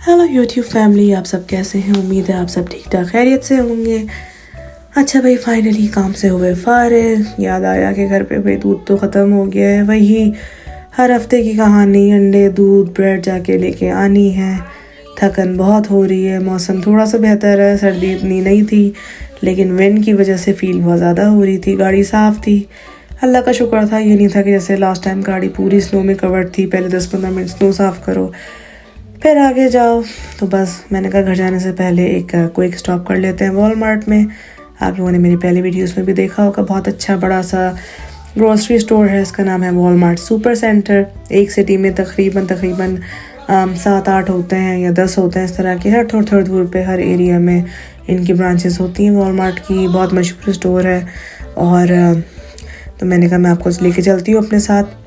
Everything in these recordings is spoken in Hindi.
हेलो यूट्यूब फैमिली, आप सब कैसे हैं? उम्मीद है आप सब ठीक ठाक खैरियत से होंगे। अच्छा भाई, फाइनली काम से हुए फारिग। याद आया कि घर पे भाई दूध तो ख़त्म हो गया है। वही हर हफ्ते की कहानी, अंडे दूध ब्रेड जाके लेके आनी है। थकन बहुत हो रही है। मौसम थोड़ा सा बेहतर है, सर्दी इतनी नहीं थी, लेकिन विंड की वजह से फील बहुत ज़्यादा हो रही थी। गाड़ी साफ़ थी, अल्लाह का शुक्र था। ये नहीं था कि जैसे लास्ट टाइम गाड़ी पूरी स्नो में कवर्ड थी, पहले 10-15 मिनट स्नो साफ़ करो फिर आगे जाओ। तो बस मैंने कहा घर जाने से पहले एक क्विक स्टॉप कर लेते हैं वॉलमार्ट में। आप लोगों ने मेरी पहली वीडियोस में भी देखा होगा, बहुत अच्छा बड़ा सा ग्रोसरी स्टोर है। इसका नाम है वॉलमार्ट सुपर सेंटर। एक सिटी में तकरीबन 7-8 होते हैं या 10 होते हैं इस तरह के। हर थोड़ी थोड़ी दूर पे हर एरिया में इनकी ब्रांचेस होती हैं। वॉलमार्ट की बहुत मशहूर स्टोर है। और तो मैंने कहा मैं आपको लेके चलती हूँ अपने साथ।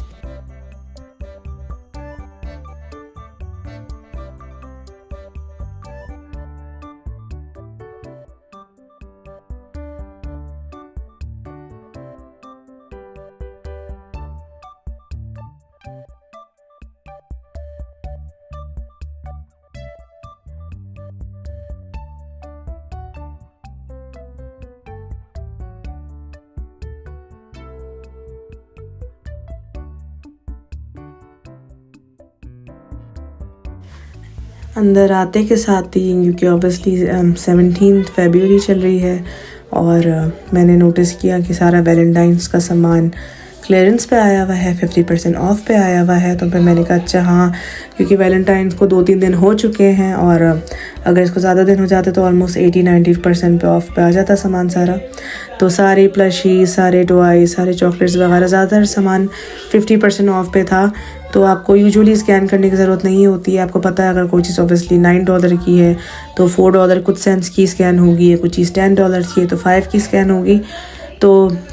अंदर आते के साथ ही, क्योंकि ऑब्वियसली 17 फरवरी चल रही है और मैंने नोटिस किया कि सारा वैलेंटाइंस का सामान क्लियरेंस पे आया हुआ है, 50% ऑफ पे आया हुआ है। तो फिर मैंने कहा अच्छा हाँ, क्योंकि वैलेंटाइंस को 2-3 दिन हो चुके हैं और अगर इसको ज़्यादा दिन हो जाते तो ऑलमोस्ट 80-90% पे ऑफ पे आ जाता सामान सारा। तो सारे प्लशी, सारे टॉय, सारे चॉकलेट्स वगैरह, ज़्यादातर सामान 50% ऑफ पे था। तो आपको यूजुअली स्कैन करने की ज़रूरत नहीं होती है। आपको पता है अगर कोई चीज़ ऑब्वियसली $9 की है तो $4 कुछ सेंट्स की स्कैन होगी, या कुछ चीज़ $10 की है तो 5 की स्कैन होगी। तो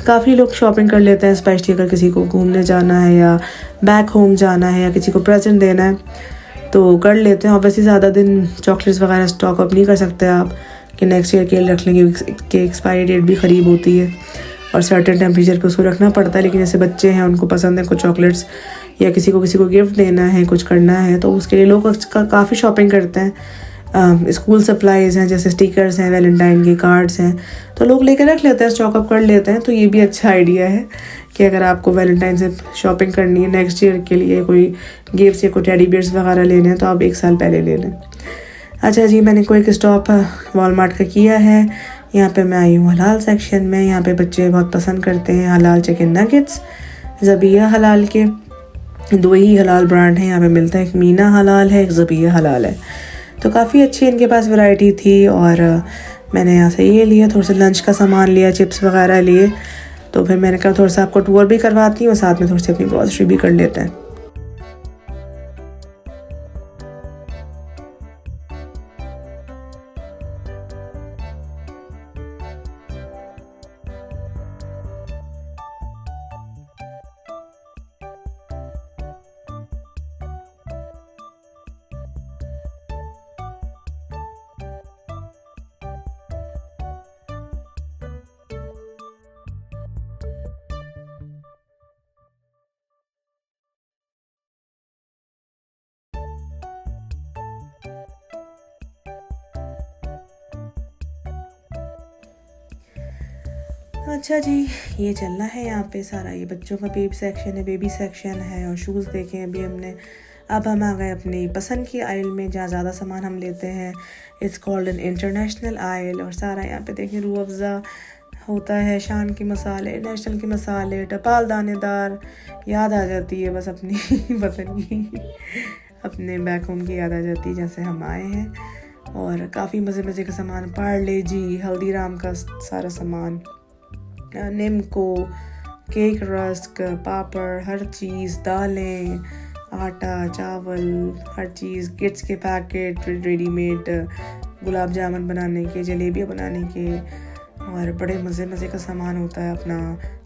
काफ़ी लोग शॉपिंग कर लेते हैं, स्पेशली अगर किसी को घूमने जाना है या बैक होम जाना है या किसी को प्रेजेंट देना है तो कर लेते हैं। ऑब्वियसली ज़्यादा दिन चॉकलेट्स वगैरह स्टॉक अप नहीं कर सकते आप कि नेक्स्ट ईयर के लिए रख लेंगे, कि एक्सपायरी डेट भी क़रीब होती है और सर्टेन टेम्परेचर पे उसको रखना पड़ता है। लेकिन जैसे बच्चे हैं, उनको पसंद है कुछ चॉकलेट्स, या किसी को गिफ्ट देना है, कुछ करना है, तो उसके लिए लोग काफ़ी शॉपिंग करते हैं। स्कूल सप्लाईज़ हैं, जैसे स्टिकर्स हैं, वैलेंटाइन के कार्ड्स हैं, तो लोग लेकर रख लेते हैं, स्टॉक अप कर लेते हैं। तो ये भी अच्छा आइडिया है कि अगर आपको वैलेंटाइन से शॉपिंग करनी है नेक्स्ट ईयर के लिए, कोई गिफ्ट्स या कोई टेडी बियर्स वगैरह लेने हैं, तो आप 1 साल पहले ले लें। अच्छा जी, मैंने कोई एक स्टॉप वॉलमार्ट का किया है। यहाँ पे मैं आई हूँ हलाल सेक्शन में। यहाँ पे बच्चे बहुत पसंद करते हैं हलाल चिकन नगेट्स। ज़बिया हलाल के 2 ही हलाल ब्रांड हैं यहाँ पे मिलता है, एक मीना हलाल है, एक ज़बिया हलाल है। तो काफ़ी अच्छी इनके पास वैरायटी थी और मैंने यहाँ से ये लिया, थोड़ा सा लंच का सामान लिया, चिप्स वगैरह लिए। तो फिर मैंने कहा थोड़ा सा आपको टूर भी करवाती हूँ और साथ में थोड़ी सी अपनी ग्रॉसरी भी कर लेते हैं। अच्छा जी, ये चलना है यहाँ पे सारा। ये बच्चों का बेबी सेक्शन है और शूज़ देखे अभी हमने। अब हम आ गए अपनी पसंद की आइल में, जहाँ ज़्यादा सामान हम लेते हैं। इट्स कॉल्ड एन इंटरनेशनल आइल। और सारा यहाँ पे देखें रूह अफ़ज़ा होता है, शान के मसाले, नेशनल के मसाले, टपाल दानेदार। याद आ जाती है बस अपनी वतन की, अपने बैक होम की याद आ जाती है जहाँ से हम आए हैं। और काफ़ी मज़े का सामान, पार्ले जी, हल्दीराम का सारा सामान, निम्को, केक रस्क, पापड़, हर चीज़, दालें, आटा, चावल, हर चीज़, किड्स के पैकेट रेडीमेड, गुलाब जामुन बनाने के, जलेबियाँ बनाने के, और बड़े मज़े का सामान होता है अपना।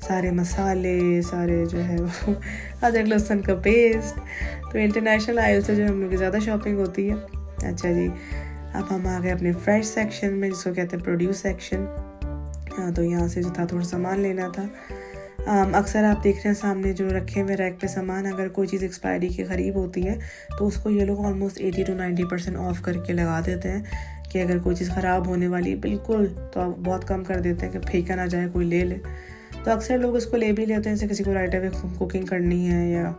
सारे मसाले, सारे जो है वो अदरक लहसुन का पेस्ट। तो इंटरनेशनल आइल से जो हम लोग की ज़्यादा शॉपिंग होती है। अच्छा जी, अब हम आ गए अपने फ्रेश सेक्शन में, जिसको कहते हैं प्रोड्यूस सेक्शन। तो यहाँ से जो था थोड़ा सामान लेना था। अक्सर आप देख रहे हैं सामने जो रखे हुए रैक पे सामान, अगर कोई चीज़ एक्सपायरी के करीब होती है तो उसको ये लोग ऑलमोस्ट 80 to 90% ऑफ करके लगा देते हैं कि अगर कोई चीज़ ख़राब होने वाली है बिल्कुल, तो आप बहुत कम कर देते हैं कि फेंका ना जाए, कोई ले ले। तो अक्सर लोग इसको ले भी लेते हैं, जैसे किसी को राइट अवे कुकिंग करनी है या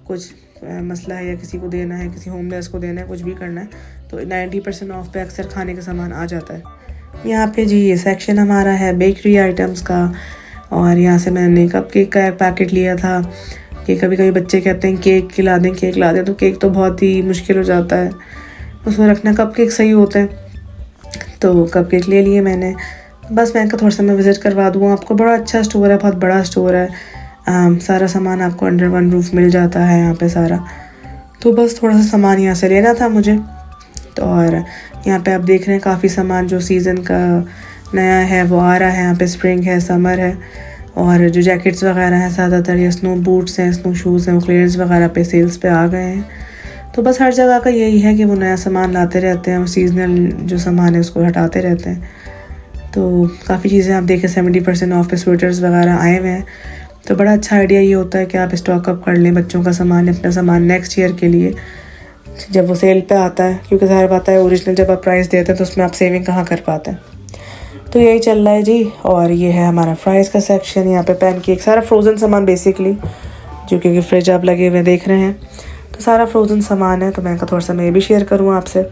कुछ मसला है या किसी को देना है, किसी होमलेस को देना है, कुछ भी करना है, तो 90% ऑफ पे अक्सर खाने का सामान आ जाता है। यहाँ पे जी ये सेक्शन हमारा है बेकरी आइटम्स का, और यहाँ से मैंने कप केक का एक पैकेट लिया था कि कभी कभी बच्चे कहते हैं केक खिला दें, केक ला दें, तो केक तो बहुत ही मुश्किल हो जाता है उसमें रखना, कप केक सही होते हैं, तो कप केक ले लिए मैंने। बस मैं थोड़ा सा मैं विज़िट करवा दूँ आपको, बड़ा अच्छा स्टोर है, बहुत बड़ा स्टोर है, सारा सामान आपको अंडर वन रूफ मिल जाता है यहाँ पे सारा। तो बस थोड़ा सा सामान यहाँ से लेना था मुझे, तो और यहाँ पे आप देख रहे हैं काफ़ी सामान जो सीज़न का नया है वो आ रहा है। यहाँ पे स्प्रिंग है, समर है, और जो जैकेट्स वगैरह हैं ज़्यादातर, या स्नो बूट्स हैं, स्नो शूज़ हैं, वो क्लियरेंस वगैरह पे सेल्स पे आ गए हैं। तो बस हर जगह का यही है कि वो नया सामान लाते रहते हैं और सीजनल जो सामान है उसको हटाते रहते हैं। तो काफ़ी चीज़ें आप देखें 70% ऑफ पे स्वेटर्स वगैरह आए हुए हैं। तो बड़ा अच्छा आइडिया ये होता है कि आप स्टॉक अप कर लें बच्चों का सामान, अपना सामान नेक्स्ट ईयर के लिए जब वो सेल पे आता है, क्योंकि ज़ाहिर बात है ओरिजिनल जब आप प्राइस देते हैं तो उसमें आप सेविंग कहाँ कर पाते हैं। तो यही चल रहा है जी। और ये है हमारा फ्राइज़ का सेक्शन, यहाँ पे पैनकेक, सारा फ्रोज़न सामान बेसिकली, जो क्योंकि फ्रिज आप लगे हुए देख रहे हैं, तो सारा फ्रोज़न सामान है। तो मैं थोड़ा सा मैं ये भी शेयर करूँ आपसे।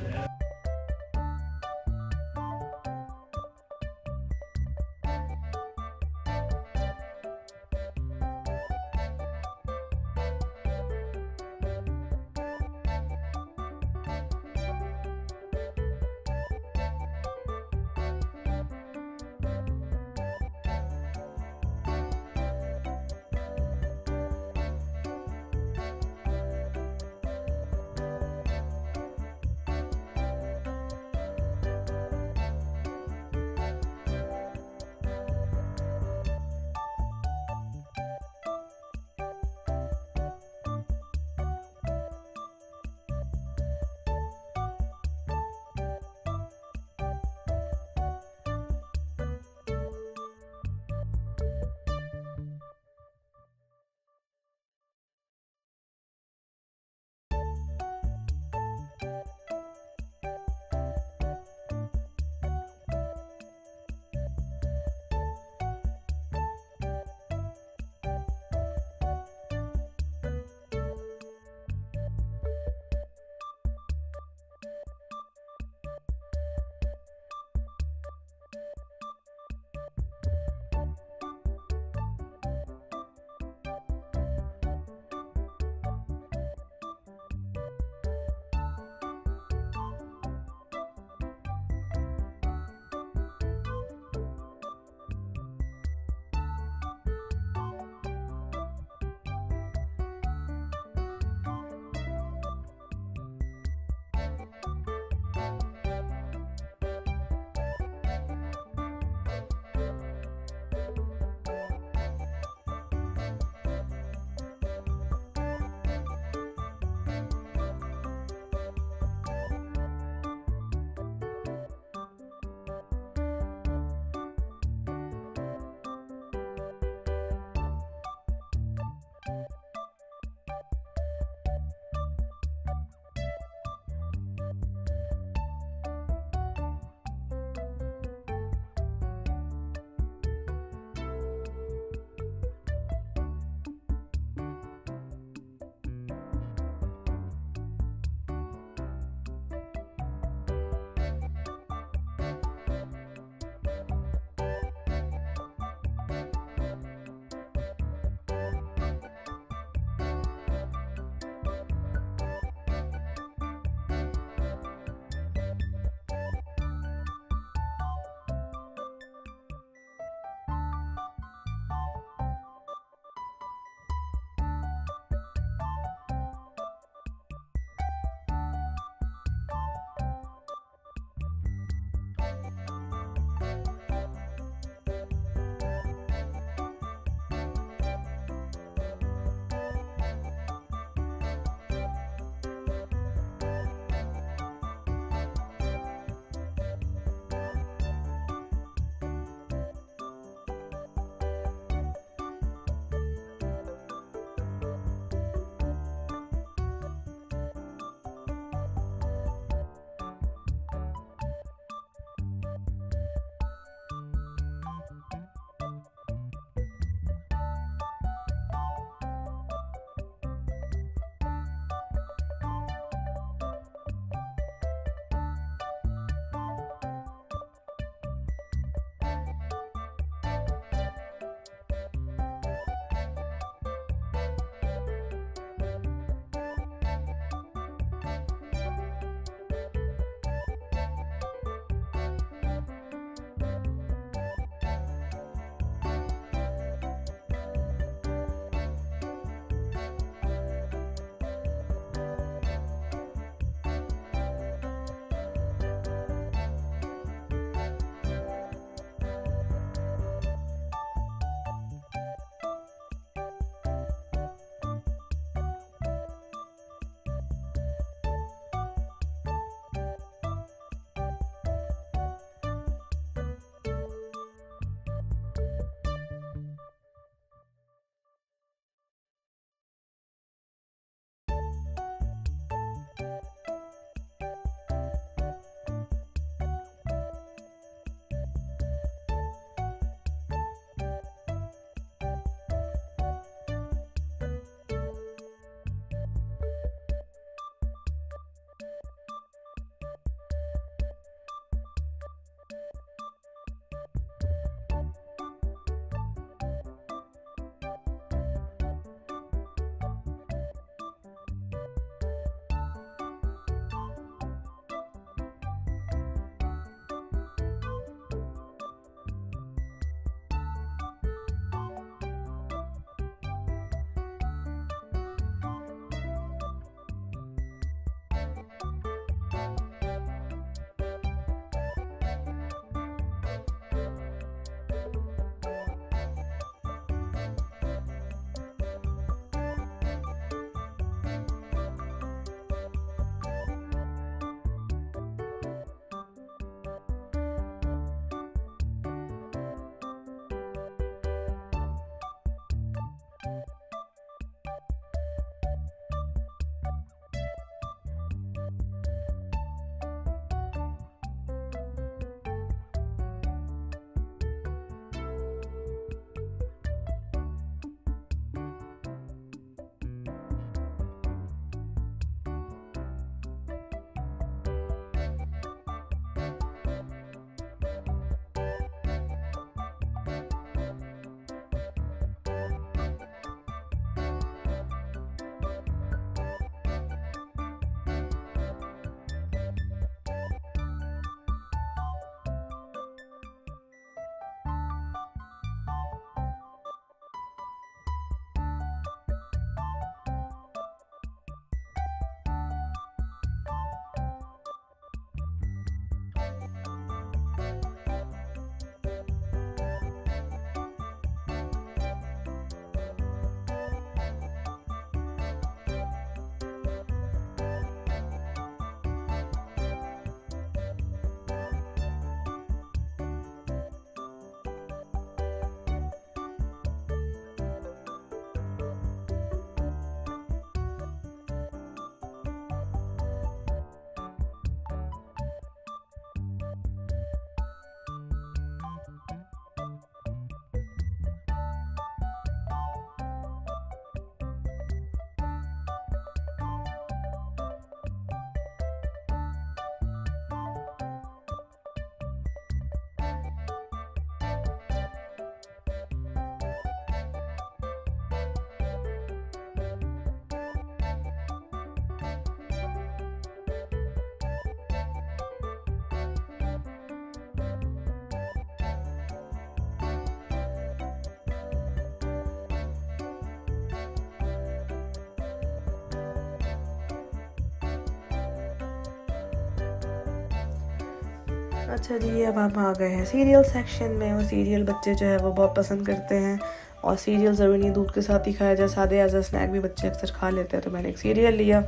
अच्छा जी, अब हम आ गए हैं सीरियल सेक्शन में। और सीरियल बच्चे जो है वो बहुत पसंद करते हैं, और सीरियल ज़रूरी नहीं दूध के साथ ही खाया जाए, सादे एज अ स्नैक भी बच्चे अक्सर खा लेते हैं, तो मैंने एक सीरियल लिया।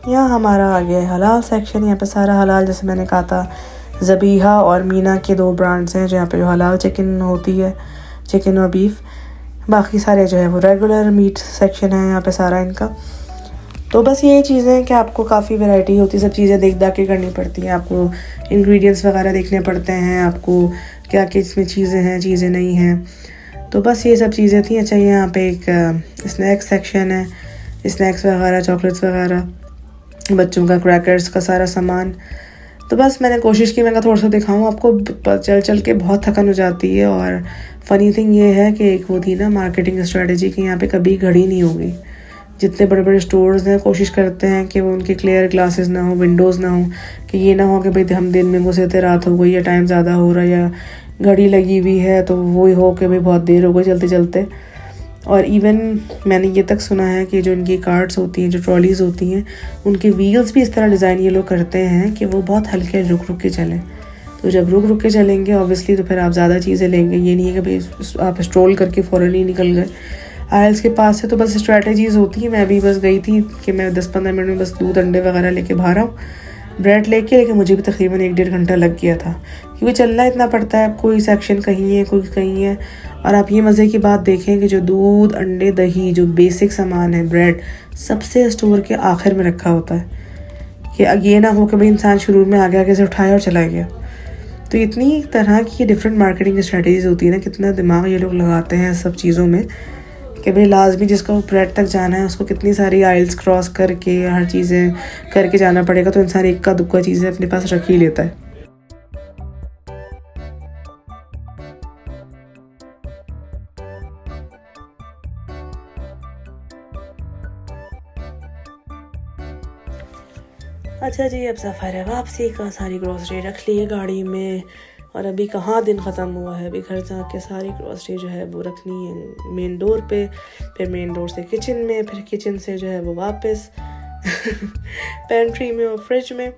यहाँ हमारा आ गया है हलाल सेक्शन। यहाँ पे सारा हलाल, जैसे मैंने कहा था, ज़बीहा और मीना के 2 ब्रांड्स हैं जहाँ पे जो हलाल चिकन होती है, चिकन और बीफ। बाकी सारे जो है वो रेगुलर मीट सेक्शन है यहाँ पे सारा इनका। तो बस यही चीज़ें हैं कि आपको काफ़ी वैरायटी होती है, सब चीज़ें देख दाख के करनी पड़ती हैं, आपको इंग्रेडिएंट्स वगैरह देखने पड़ते हैं, आपको क्या क्या इसमें चीज़ें हैं, चीज़ें नहीं हैं। तो बस ये सब चीज़ें थी। अच्छा, यहाँ पे एक स्नैक्स सेक्शन है, स्नैक्स वगैरह, चॉकलेट्स वगैरह, बच्चों का क्रैकर्स का सारा सामान। तो बस मैंने कोशिश की, मैं कहा थोड़ा सा दिखाऊँ आपको। चल चल के बहुत थकन हो जाती है। और फ़नी थिंग ये है कि एक वो थी ना मार्केटिंग स्ट्रेटजी की, यहाँ पे कभी घड़ी नहीं होगी। जितने बड़े बड़े स्टोर्स हैं कोशिश करते हैं कि वो उनके क्लियर ग्लासेस ना हो, विंडोज़ ना हो, कि ये ना हो कि भाई हम दिन में घुसे थे, रात हो गई या टाइम ज़्यादा हो रहा है या घड़ी लगी हुई है तो वो हो कि भाई बहुत देर हो गई चलते चलते। और इवन मैंने ये तक सुना है कि जो इनकी कार्ट्स होती हैं, जो ट्रॉलीज़ होती हैं, उनके व्हील्स भी इस तरह डिज़ाइन ये लोग करते हैं कि वो बहुत हल्के रुक रुक के चलें। तो जब रुक रुक के चलेंगे ऑब्वियसली तो फिर आप ज़्यादा चीज़ें लेंगे। ये नहीं है कि भाई आप स्ट्रोल करके फ़ौरन ही निकल गए आयल्स के पास से। तो बस स्ट्रैटेजीज़ होती हैं। मैं भी बस गई थी कि मैं 10-15 मिनट में बस दूध अंडे वगैरह लेके बाहर आऊँ, ब्रेड लेके। लेकिन मुझे भी तकरीबन 1-1.5 घंटा लग गया था, क्योंकि चलना इतना पड़ता है। कोई सेक्शन कहीं है, कोई कहीं है। और आप ये मज़े की बात देखें कि जो दूध, अंडे, दही, जो बेसिक सामान है, ब्रेड, सबसे स्टोर के आखिर में रखा होता है, कि ये ना हो कि भाई इंसान शुरू में आगे आगे से उठाया और चला गया। तो इतनी तरह की डिफरेंट मार्केटिंग स्ट्रेटजीज होती है ना, कितना दिमाग ये लोग लगाते हैं सब चीज़ों में, कि भाई लाजमी जिसको ब्रेड तक जाना है उसको कितनी सारी आइल्स क्रॉस करके हर चीज़ें करके जाना पड़ेगा। तो इंसान इक्का दुक्का चीज़ें अपने पास रख ही लेता है। अच्छा जी, अब सफ़र है वापसी का। सारी ग्रॉसरी रख ली है गाड़ी में, और अभी कहाँ दिन ख़त्म हुआ है। अभी घर जाके सारी ग्रॉसरी जो है वो रखनी है मेन डोर पे, फिर मेन डोर से किचन में, फिर किचन से जो है वो वापस पेंट्री में और फ्रिज में।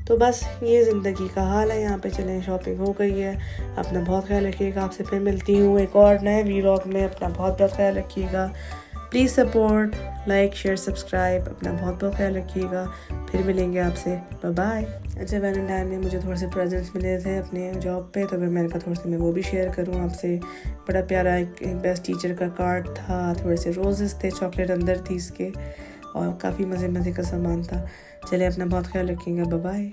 तो बस ये ज़िंदगी का हाल है। यहाँ पे चलें, शॉपिंग हो गई है। अपना बहुत ख्याल रखिएगा। आपसे फिर मिलती हूँ एक और नए व्लॉग में। अपना बहुत बहुत ख्याल रखिएगा। Please support, like, share, subscribe. अपना बहुत बहुत ख्याल रखिएगा। फिर मिलेंगे आपसे। Bye bye. अच्छा, वैलेंटाइन में मुझे थोड़े से प्रेजेंट्स मिले थे अपने जॉब पे, तो फिर मैंने कहा थोड़े से मैं वो भी शेयर करूँ आपसे। बड़ा प्यारा एक बेस्ट टीचर का कार्ड था, थोड़े से रोजेस थे, चॉकलेट अंदर थी इसके, और काफ़ी मज़े मज़े का सामान था। चलिए, अपना बहुत ख्याल रखिएगा। Bye bye.